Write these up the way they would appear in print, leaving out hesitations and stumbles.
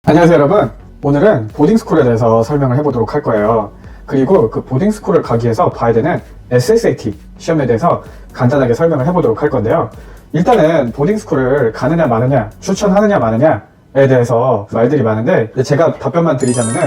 안녕하세요 여러분. 오늘은 보딩스쿨에 대해서 설명을 해보도록 할 거예요. 그리고 그 보딩스쿨을 가기 위해서 봐야 되는 SSAT 시험에 대해서 간단하게 설명을 해보도록 할 건데요. 일단은 보딩스쿨을 가느냐 마느냐, 추천하느냐 마느냐에 대해서 말들이 많은데 제가 답변만 드리자면은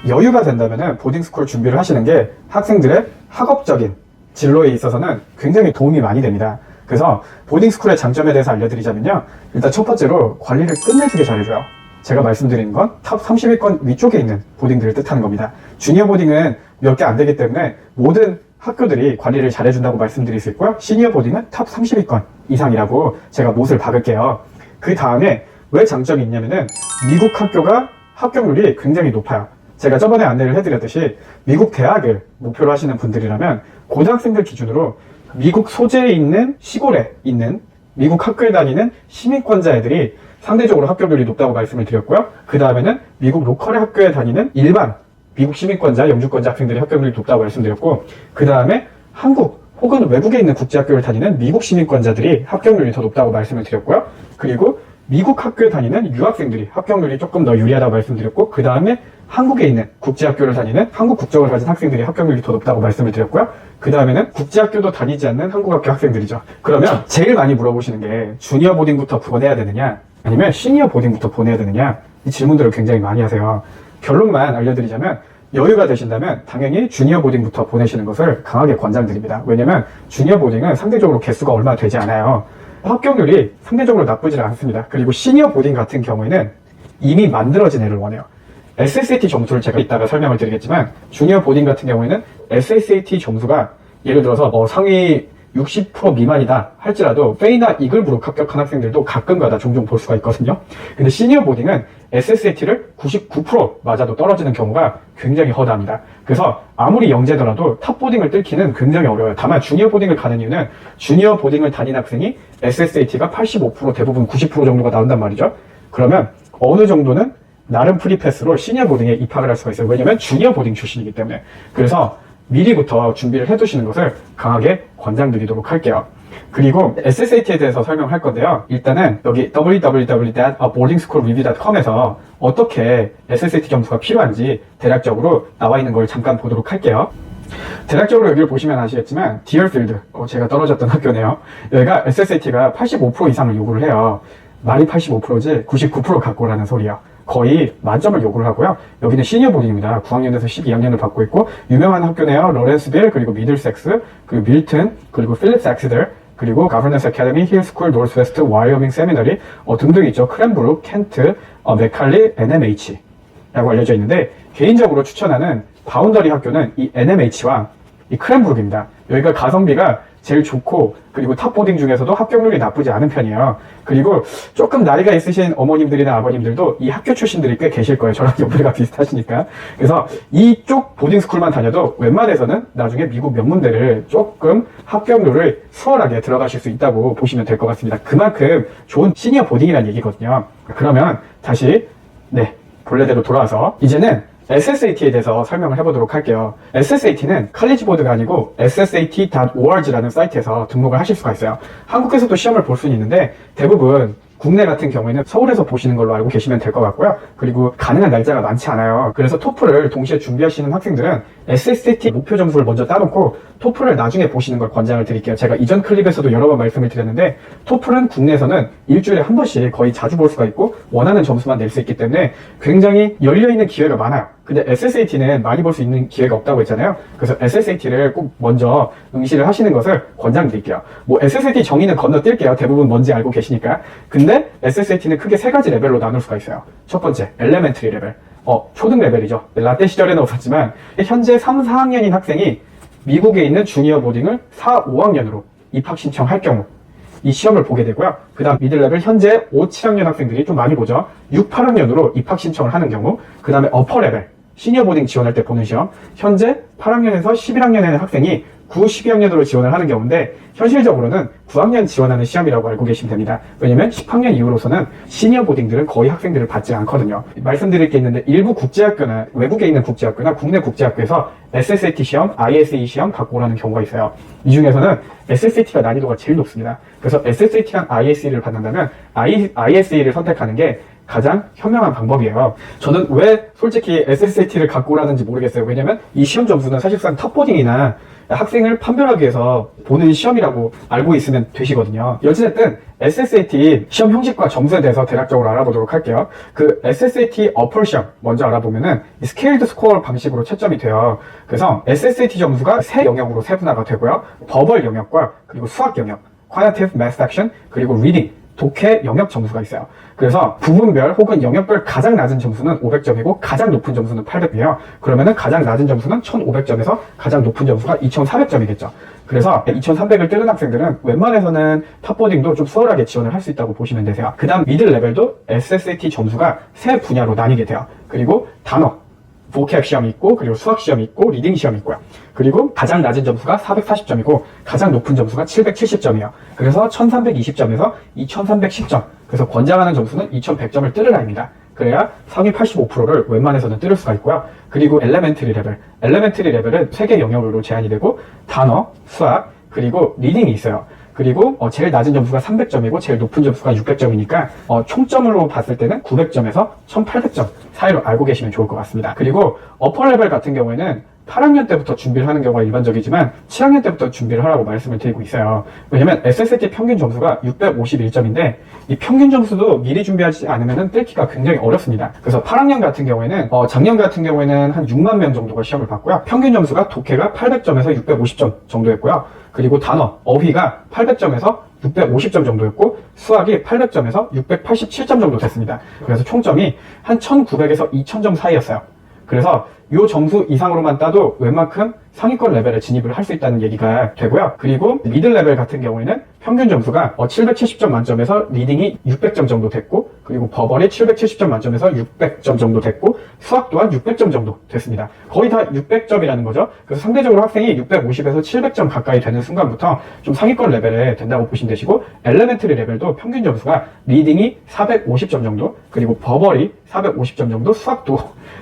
여유가 된다면은 보딩스쿨 준비를 하시는 게 학생들의 학업적인 진로에 있어서는 굉장히 도움이 많이 됩니다. 그래서 보딩스쿨의 장점에 대해서 알려드리자면요. 일단 첫 번째로 관리를 끝내주게 잘해줘요. 제가 말씀드리는 건 탑 30위권 위쪽에 있는 보딩들을 뜻하는 겁니다. 주니어 보딩은 몇 개 안 되기 때문에 모든 학교들이 관리를 잘해준다고 말씀드릴 수 있고요. 시니어 보딩은 탑 30위권 이상이라고 제가 못을 박을게요. 그 다음에 왜 장점이 있냐면은 미국 학교가 합격률이 굉장히 높아요. 제가 저번에 안내를 해드렸듯이 미국 대학을 목표로 하시는 분들이라면 고등학생들 기준으로 미국 소재에 있는 시골에 있는 미국 학교에 다니는 시민권자 애들이 상대적으로 합격률이 높다고 말씀을 드렸고요. 그 다음에는 미국 로컬의 학교에 다니는 일반 미국 시민권자, 영주권자 학생들이 합격률이 높다고 말씀드렸고, 그 다음에 한국 혹은 외국에 있는 국제학교를 다니는 미국 시민권자들이 합격률이 더 높다고 말씀을 드렸고요. 그리고 미국 학교에 다니는 유학생들이 합격률이 조금 더 유리하다고 말씀드렸고, 그 다음에 한국에 있는 국제학교를 다니는 한국 국적을 가진 학생들이 합격률이 더 높다고 말씀을 드렸고요. 그 다음에는 국제학교도 다니지 않는 한국학교 학생들이죠. 그러면 제일 많이 물어보시는 게 주니어 보딩부터 보내야 되느냐 아니면 시니어 보딩부터 보내야 되느냐, 이 질문들을 굉장히 많이 하세요. 결론만 알려드리자면 여유가 되신다면 당연히 주니어 보딩부터 보내시는 것을 강하게 권장드립니다. 왜냐면 주니어 보딩은 상대적으로 개수가 얼마 되지 않아요. 합격률이 상대적으로 나쁘지 않습니다. 그리고 시니어 보딩 같은 경우에는 이미 만들어진 애를 원해요. SSAT 점수를 제가 이따가 설명을 드리겠지만 주니어 보딩 같은 경우에는 SSAT 점수가 예를 들어서 상위 60% 미만이다 할지라도 페이나 이글브룩 합격한 학생들도 가끔가다 종종 볼 수가 있거든요. 근데 시니어 보딩은 SSAT를 99% 맞아도 떨어지는 경우가 굉장히 허다합니다. 그래서 아무리 영재더라도 탑 보딩을 뚫기는 굉장히 어려워요. 다만 주니어 보딩을 가는 이유는 주니어 보딩을 다닌 학생이 SSAT가 85% 대부분 90% 정도가 나온단 말이죠. 그러면 어느 정도는 나름 프리패스로 시니어 보딩에 입학을 할 수가 있어요. 왜냐면 주니어 보딩 출신이기 때문에. 그래서 미리부터 준비를 해두시는 것을 강하게 권장드리도록 할게요. 그리고 SSAT에 대해서 설명할 건데요. 일단은 여기 www.boardingschoolreview.com에서 어떻게 SSAT 점수가 필요한지 대략적으로 나와 있는 걸 잠깐 보도록 할게요. 대략적으로 여기를 보시면 아시겠지만 디얼필드, 제가 떨어졌던 학교네요. 여기가 SSAT가 85% 이상을 요구를 해요. 말이 85%지 99% 갖고 오라는 소리예요. 거의 만점을 요구를 하고요. 여기는 시니어 보딩입니다. 9학년에서 12학년을 받고 있고 유명한 학교네요. 로렌스빌, 그리고 미들섹스, 그리고 밀튼, 그리고 필립스 엑스들, 그리고 가버넌스 애카데미, 힐스쿨, 노스웨스트, 와이어밍 세미너리 등등 있죠. 크랜브룩, 켄트, 메칼리, NMH라고 알려져 있는데 개인적으로 추천하는 바운더리 학교는 이 NMH와 이 크랜브룩입니다. 여기가 가성비가 제일 좋고 그리고 탑보딩 중에서도 합격률이 나쁘지 않은 편이에요. 그리고 조금 나이가 있으신 어머님들이나 아버님들도 이 학교 출신들이 꽤 계실 거예요. 저랑 연배가 비슷하시니까. 그래서 이쪽 보딩스쿨만 다녀도 웬만해서는 나중에 미국 명문대를 조금 합격률을 수월하게 들어가실 수 있다고 보시면 될 것 같습니다. 그만큼 좋은 시니어 보딩이라는 얘기거든요. 그러면 다시 본래대로 돌아와서 이제는 SSAT에 대해서 설명을 해보도록 할게요. SSAT는 칼리지 보드가 아니고 ssat.org라는 사이트에서 등록을 하실 수가 있어요. 한국에서도 시험을 볼 수는 있는데 대부분 국내 같은 경우에는 서울에서 보시는 걸로 알고 계시면 될 것 같고요. 그리고 가능한 날짜가 많지 않아요. 그래서 토플을 동시에 준비하시는 학생들은 SSAT 목표 점수를 먼저 따놓고 토플을 나중에 보시는 걸 권장을 드릴게요. 제가 이전 클립에서도 여러 번 말씀을 드렸는데 토플은 국내에서는 일주일에 한 번씩 거의 자주 볼 수가 있고 원하는 점수만 낼 수 있기 때문에 굉장히 열려있는 기회가 많아요. 근데 SSAT는 많이 볼 수 있는 기회가 없다고 했잖아요. 그래서 SSAT를 꼭 먼저 응시를 하시는 것을 권장드릴게요. SSAT 정의는 건너뛸게요. 대부분 뭔지 알고 계시니까. 근데 SSAT는 크게 세 가지 레벨로 나눌 수가 있어요. 첫 번째, 엘레멘터리 레벨. 초등 레벨이죠. 라떼 시절에는 없었지만 현재 3, 4학년인 학생이 미국에 있는 주니어 보딩을 4, 5학년으로 입학 신청할 경우 이 시험을 보게 되고요. 그 다음 미들 레벨 현재 5, 7학년 학생들이 좀 많이 보죠. 6, 8학년으로 입학 신청을 하는 경우, 그 다음에 어퍼 레벨 시니어 보딩 지원할 때 보는 시험, 현재 8학년에서 11학년에 있는 학생이 9, 12학년으로 지원을 하는 경우인데 현실적으로는 9학년 지원하는 시험이라고 알고 계시면 됩니다. 왜냐면 10학년 이후로서는 시니어 보딩들은 거의 학생들을 받지 않거든요. 말씀드릴 게 있는데 일부 국제학교나 외국에 있는 국제학교나 국내 국제학교에서 SSAT 시험, ISE 시험 갖고 오라는 경우가 있어요. 이 중에서는 SSAT가 난이도가 제일 높습니다. 그래서 SSAT랑 ISE를 받는다면 ISE를 선택하는 게 가장 현명한 방법이에요. 저는 왜 솔직히 SSAT를 갖고 오라는지 모르겠어요. 왜냐면 이 시험 점수는 사실상 탑보딩이나 학생을 판별하기 위해서 보는 시험이라고 알고 있으면 되시거든요. 어찌됐든 SSAT 시험 형식과 점수에 대해서 대략적으로 알아보도록 할게요. 그 SSAT 어플 시험 먼저 알아보면은 스케일드 스코어 방식으로 채점이 돼요. 그래서 SSAT 점수가 세 영역으로 세분화가 되고요. 버벌 영역과 그리고 수학 영역, Quantitative Math Section, 그리고 Reading, 독해 영역 점수가 있어요. 그래서 부분별 혹은 영역별 가장 낮은 점수는 500점이고 가장 높은 점수는 800이에요. 그러면은 가장 낮은 점수는 1500점에서 가장 높은 점수가 2400점이겠죠. 그래서 2300을 뜨는 학생들은 웬만해서는 탑보딩도 좀 수월하게 지원을 할 수 있다고 보시면 되세요. 그 다음 미들 레벨도 SSAT 점수가 세 분야로 나뉘게 돼요. 그리고 단어, 보캡 시험이 있고, 그리고 수학 시험이 있고, 리딩 시험이 있고요. 그리고 가장 낮은 점수가 440점이고 가장 높은 점수가 770점이에요. 그래서 1320점에서 2310점. 그래서 권장하는 점수는 2100점을 뜰으라입니다. 그래야 상위 85%를 웬만해서는 뜰 수가 있고요. 그리고 엘레멘터리 레벨. 엘레멘터리 레벨은 3개 영역으로 제한이 되고 단어, 수학, 그리고 리딩이 있어요. 그리고 제일 낮은 점수가 300점이고 제일 높은 점수가 600점이니까 총점으로 봤을 때는 900점에서 1800점 사이로 알고 계시면 좋을 것 같습니다. 그리고 어퍼 레벨 같은 경우에는 8학년 때부터 준비를 하는 경우가 일반적이지만 7학년 때부터 준비를 하라고 말씀을 드리고 있어요. 왜냐면 SSAT 평균 점수가 651점인데 이 평균 점수도 미리 준비하지 않으면 뜰기가 굉장히 어렵습니다. 그래서 8학년 같은 경우에는 작년 같은 경우에는 한 6만 명 정도가 시험을 봤고요. 평균 점수가 독해가 800점에서 650점 정도였고요. 그리고 단어, 어휘가 800점에서 650점 정도였고 수학이 800점에서 687점 정도 됐습니다. 그래서 총점이 한 1900에서 2000점 사이였어요. 그래서 이 점수 이상으로만 따도 웬만큼 상위권 레벨에 진입을 할 수 있다는 얘기가 되고요. 그리고 미들 레벨 같은 경우에는 평균 점수가 770점 만점에서 리딩이 600점 정도 됐고, 그리고 버벌이 770점 만점에서 600점 정도 됐고, 수학 또한 600점 정도 됐습니다. 거의 다 600점이라는 거죠. 그래서 상대적으로 학생이 650에서 700점 가까이 되는 순간부터 좀 상위권 레벨에 된다고 보시면 되시고, 엘레멘터리 레벨도 평균 점수가 리딩이 450점 정도, 그리고 버벌이 450점 정도, 수학도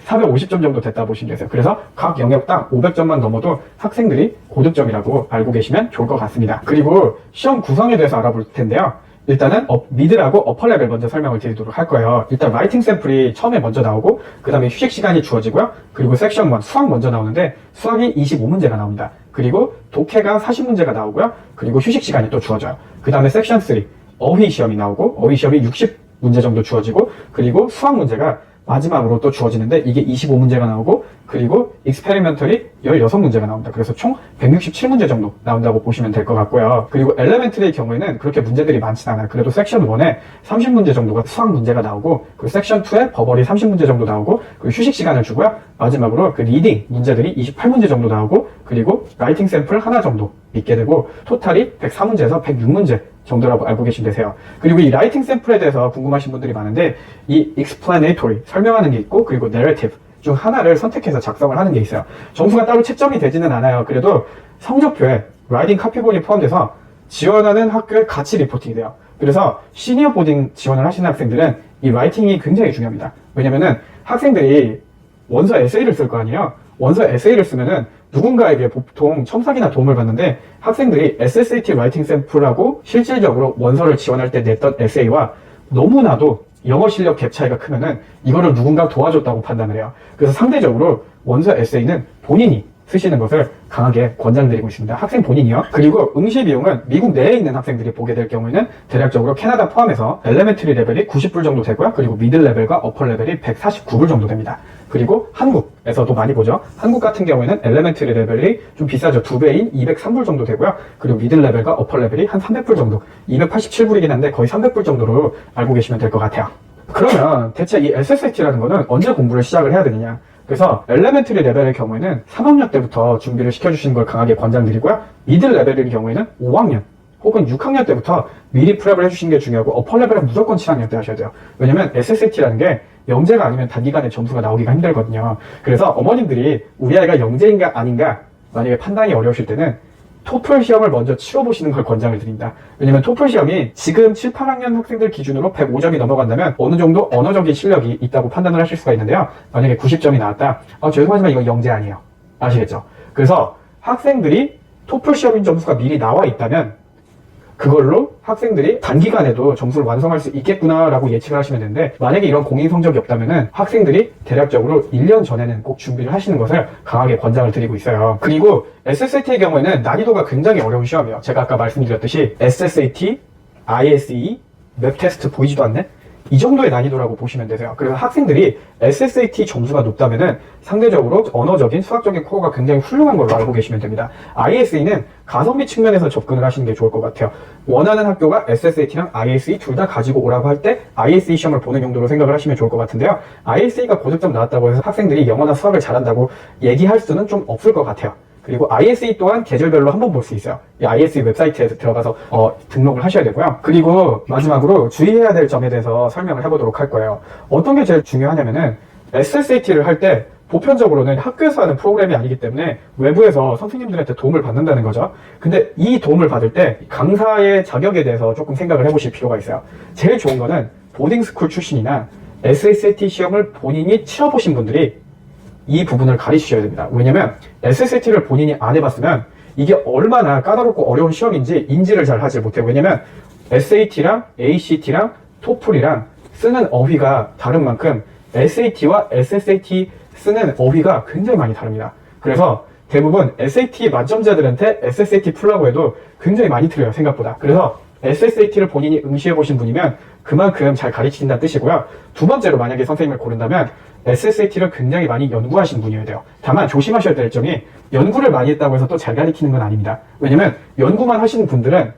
450점 정도 됐다 보시면 되세요. 그래서 각 영역당 500점만 넘어도 학생들이 고득점이라고 알고 계시면 좋을 것 같습니다. 그리고 시험 구성에 대해서 알아볼 텐데요. 일단은 미들하고 어퍼 레벨 먼저 설명을 드리도록 할 거예요. 일단 라이팅 샘플이 처음에 먼저 나오고 그 다음에 휴식 시간이 주어지고요. 그리고 섹션 1 수학 먼저 나오는데 수학이 25문제가 나옵니다. 그리고 독해가 40문제가 나오고요. 그리고 휴식 시간이 또 주어져요. 그 다음에 섹션 3 어휘 시험이 나오고 어휘 시험이 60문제 정도 주어지고 그리고 수학 문제가 마지막으로 또 주어지는데 이게 25문제가 나오고 그리고 익스페리멘털이 16문제가 나옵니다. 그래서 총 167문제 정도 나온다고 보시면 될 것 같고요. 그리고 엘레멘터리의 경우에는 그렇게 문제들이 많진 않아요. 그래도 섹션 1에 30문제 정도가 수학 문제가 나오고 그리고 섹션 2에 버벌이 30문제 정도 나오고 그리고 휴식 시간을 주고요. 마지막으로 그 리딩 문제들이 28문제 정도 나오고 그리고 라이팅 샘플 하나 정도 있게 되고 토탈이 104문제에서 106문제 정도라고 알고 계시면 되세요. 그리고 이 라이팅 샘플에 대해서 궁금하신 분들이 많은데 이 explanatory 설명하는 게 있고 그리고 narrative 중 하나를 선택해서 작성을 하는 게 있어요. 점수가 따로 채점이 되지는 않아요. 그래도 성적표에 라이팅 카피본이 포함돼서 지원하는 학교에 같이 리포팅이 돼요. 그래서 시니어 보딩 지원을 하시는 학생들은 이 라이팅이 굉장히 중요합니다. 왜냐면은 학생들이 원서 에세이를 쓸 거 아니에요. 원서 에세이를 쓰면은 누군가에게 보통 첨삭이나 도움을 받는데 학생들이 SSAT 라이팅 샘플하고 실질적으로 원서를 지원할 때 냈던 에세이와 너무나도 영어 실력 갭 차이가 크면은 이거를 누군가 도와줬다고 판단을 해요. 그래서 상대적으로 원서 에세이는 본인이 쓰시는 것을 강하게 권장드리고 있습니다. 학생 본인이요. 그리고 응시 비용은 미국 내에 있는 학생들이 보게 될 경우에는 대략적으로 캐나다 포함해서 엘레멘터리 레벨이 90불 정도 되고요. 그리고 미들 레벨과 어퍼 레벨이 149불 정도 됩니다. 그리고 한국에서도 많이 보죠. 한국 같은 경우에는 엘레멘터리 레벨이 좀 비싸죠. 2배인 203불 정도 되고요. 그리고 미들 레벨과 어퍼 레벨이 한 300불 정도, 287불이긴 한데 거의 300불 정도로 알고 계시면 될 것 같아요. 그러면 대체 이 SSAT라는 거는 언제 공부를 시작을 해야 되느냐? 그래서 엘레멘터리 레벨의 경우에는 3학년 때부터 준비를 시켜주시는 걸 강하게 권장드리고요. 미들 레벨의 경우에는 5학년 혹은 6학년 때부터 미리 프랩을 해주시는 게 중요하고 어퍼 레벨은 무조건 7학년 때 하셔야 돼요. 왜냐면 SSAT라는 게 영재가 아니면 단기간에 점수가 나오기가 힘들거든요. 그래서 어머님들이 우리 아이가 영재인가 아닌가 만약에 판단이 어려우실 때는 토플 시험을 먼저 치러보시는 걸 권장을 드립니다. 왜냐면 토플 시험이 지금 7, 8학년 학생들 기준으로 105점이 넘어간다면 어느 정도 언어적인 실력이 있다고 판단을 하실 수가 있는데요. 만약에 90점이 나왔다. 죄송하지만 이건 영재 아니에요. 아시겠죠? 그래서 학생들이 토플 시험인 점수가 미리 나와 있다면 그걸로 학생들이 단기간에도 점수를 완성할 수 있겠구나라고 예측을 하시면 되는데, 만약에 이런 공인 성적이 없다면은 학생들이 대략적으로 1년 전에는 꼭 준비를 하시는 것을 강하게 권장을 드리고 있어요. 그리고 SSAT의 경우에는 난이도가 굉장히 어려운 시험이에요. 제가 아까 말씀드렸듯이 SSAT, ISE, 맵 테스트 보이지도 않네? 이 정도의 난이도라고 보시면 되세요. 그래서 학생들이 SSAT 점수가 높다면은 상대적으로 언어적인, 수학적인 코어가 굉장히 훌륭한 걸로 알고 계시면 됩니다. ISE는 가성비 측면에서 접근을 하시는 게 좋을 것 같아요. 원하는 학교가 SSAT랑 ISE 둘 다 가지고 오라고 할 때 ISE 시험을 보는 용도로 생각을 하시면 좋을 것 같은데요. ISE가 고득점 나왔다고 해서 학생들이 영어나 수학을 잘한다고 얘기할 수는 좀 없을 것 같아요. 그리고 ISE 또한 계절별로 한번 볼 수 있어요. 이 ISE 웹사이트에 들어가서 등록을 하셔야 되고요. 그리고 마지막으로 주의해야 될 점에 대해서 설명을 해보도록 할 거예요. 어떤 게 제일 중요하냐면은 SSAT를 할 때 보편적으로는 학교에서 하는 프로그램이 아니기 때문에 외부에서 선생님들한테 도움을 받는다는 거죠. 근데 이 도움을 받을 때 강사의 자격에 대해서 조금 생각을 해보실 필요가 있어요. 제일 좋은 거는 보딩스쿨 출신이나 SSAT 시험을 본인이 치러보신 분들이 이 부분을 가르치셔야 됩니다. 왜냐면 SSAT를 본인이 안 해봤으면 이게 얼마나 까다롭고 어려운 시험인지 인지를 잘 하지 못해요. 왜냐면 SAT랑 ACT랑 토플이랑 쓰는 어휘가 다른 만큼 SAT와 SSAT 쓰는 어휘가 굉장히 많이 다릅니다. 그래서 대부분 SAT 만점자들한테 SSAT 풀라고 해도 굉장히 많이 틀려요, 생각보다. 그래서 SSAT를 본인이 응시해 보신 분이면 그만큼 잘 가르친다는 뜻이고요. 두 번째로 만약에 선생님을 고른다면 SSAT를 굉장히 많이 연구하신 분이어야 돼요. 다만 조심하셔야 될 점이 연구를 많이 했다고 해서 또 잘 가르치는 건 아닙니다. 왜냐면 연구만 하시는 분들은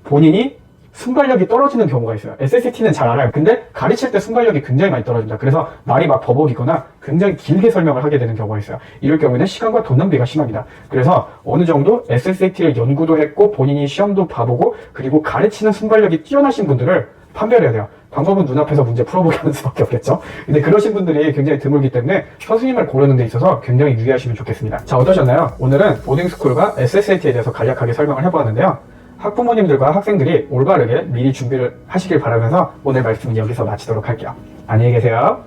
본인이 순발력이 떨어지는 경우가 있어요. SSAT는 잘 알아요. 근데 가르칠 때 순발력이 굉장히 많이 떨어집니다. 그래서 말이 막 버벅이거나 굉장히 길게 설명을 하게 되는 경우가 있어요. 이럴 경우에는 시간과 돈 낭비가 심합니다. 그래서 어느 정도 SSAT를 연구도 했고 본인이 시험도 봐보고 그리고 가르치는 순발력이 뛰어나신 분들을 판별해야 돼요. 방법은 눈앞에서 문제 풀어보게 하는 수밖에 없겠죠. 근데 그러신 분들이 굉장히 드물기 때문에 선생님을 고르는 데 있어서 굉장히 유의하시면 좋겠습니다. 자, 어떠셨나요? 오늘은 보딩스쿨과 SSAT에 대해서 간략하게 설명을 해보았는데요. 학부모님들과 학생들이 올바르게 미리 준비를 하시길 바라면서 오늘 말씀은 여기서 마치도록 할게요. 안녕히 계세요.